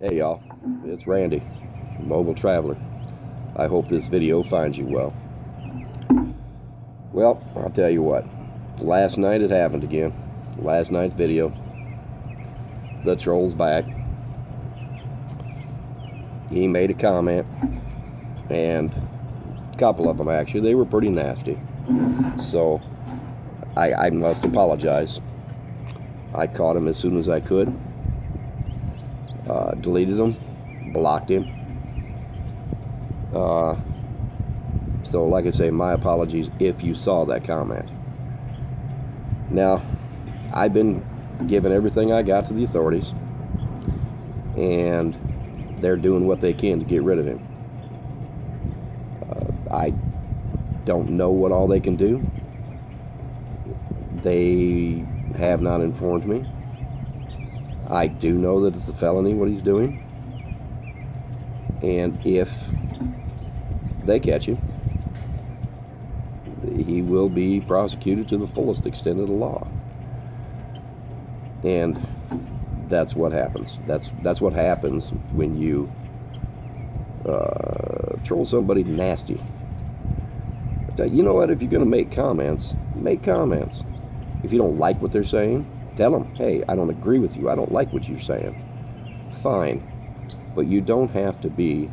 Hey y'all, it's Randy, Mobile Traveler. I hope this video finds you well. Well, I'll tell you what. Last night it happened again. Last night's video. The troll's back. He made a comment, and a couple of them actually, they were pretty nasty. So, I must apologize. I caught him as soon as I could. Deleted him, blocked him. So like I say, my apologies if you saw that comment. Now, I've been giving everything I got to the authorities, and they're doing what they can to get rid of him. I don't know what all they can do. They have not informed me. I do know that it's a felony what he's doing, and if they catch him, he will be prosecuted to the fullest extent of the law. And that's what happens. That's what happens when you troll somebody nasty. But, you know what? If you're going to make comments, make comments. If you don't like what they're saying, tell them, hey, I don't agree with you. I don't like what you're saying. Fine. But you don't have to be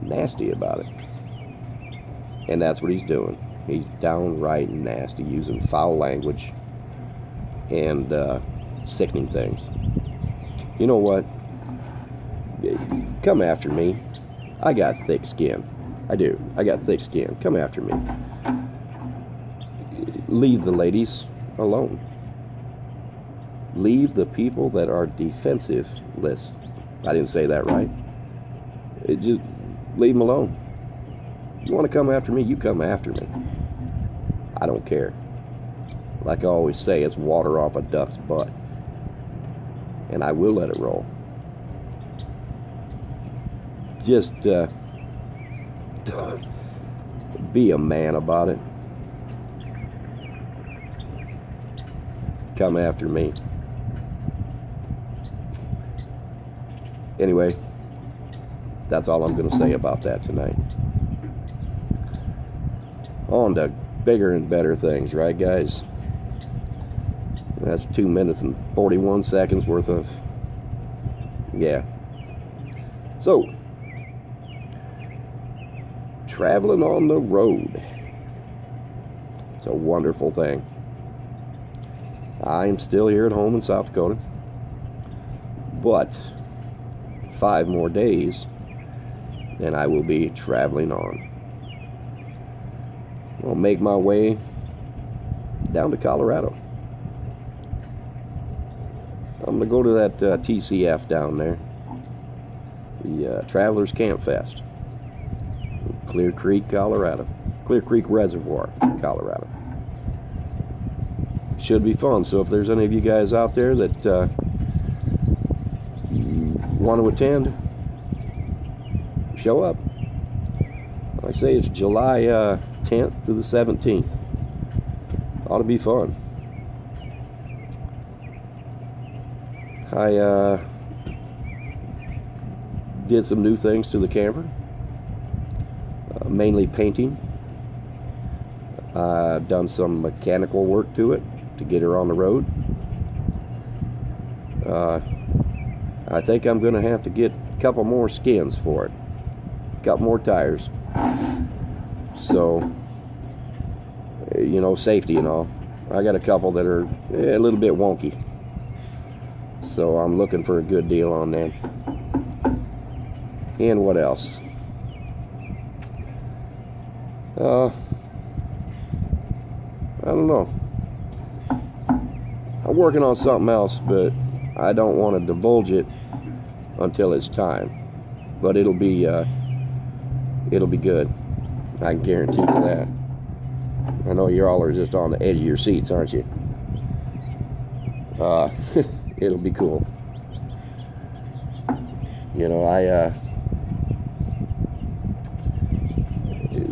nasty about it. And that's what he's doing. He's downright nasty, using foul language and sickening things. You know what? Come after me. I got thick skin. I do. I got thick skin. Come after me. Leave the ladies alone. Leave the people that are defensiveless. I didn't say that right. Just leave them alone. You want to come after me, you come after me. I don't care. Like I always say, it's water off a duck's butt. And I will let it roll. Just be a man about it. Come after me. Anyway, that's all I'm going to say about that tonight. On to bigger and better things, right guys? That's 2 minutes and 41 seconds worth of, yeah. So, traveling on the road. It's a wonderful thing. I'm still here at home in South Dakota, but 5 more days and I will be traveling on. I'll make my way down to Colorado. I'm going to go to that TCF down there, the Travelers Camp Fest, Clear Creek, Colorado. Clear Creek Reservoir, Colorado. Should be fun. So if there's any of you guys out there that want to attend, show up. Like I say, it's July 10th to the 17th. Ought to be fun. I did some new things to the camper, mainly painting. I've done some mechanical work to it to get her on the road. I think I'm going to have to get a couple more skins for it, a couple more tires. So, you know, safety and all. I got a couple that are a little bit wonky. So I'm looking for a good deal on them. And what else? I don't know. I'm working on something else, but I don't want to divulge it until it's time. But it'll be good. I can guarantee you that. I know you all are just on the edge of your seats, aren't you? It'll be cool. You know,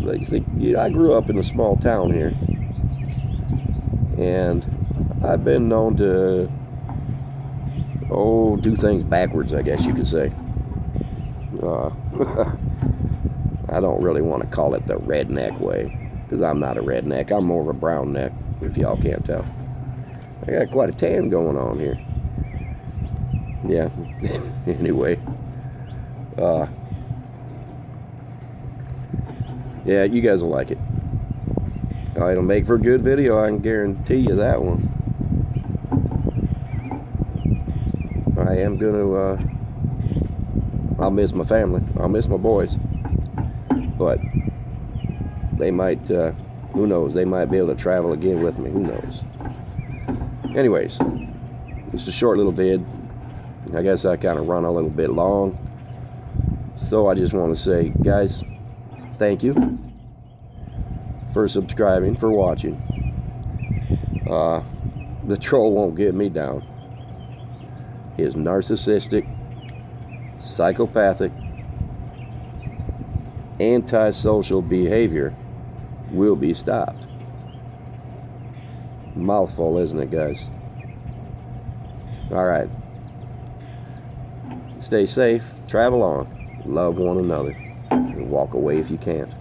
like, see, I grew up in a small town here, and I've been known to oh, do things backwards, I guess you could say. I don't really want to call it the redneck way, because I'm not a redneck. I'm more of a brown neck, if y'all can't tell. I got quite a tan going on here. Yeah. Anyway. Yeah, you guys will like it. It'll make for a good video, I can guarantee you that one. I am gonna, I'll miss my family. I'll miss my boys. But they might, who knows, they might be able to travel again with me. Who knows? Anyways, just a short little vid. I guess I kind of run a little bit long. So I just want to say, guys, thank you for subscribing, for watching. The troll won't get me down. His narcissistic, psychopathic, antisocial behavior will be stopped. Mouthful, isn't it, guys? Alright. Stay safe, travel on, love one another, and walk away if you can't.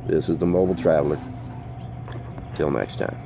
This is the Mobile Traveler. Till next time.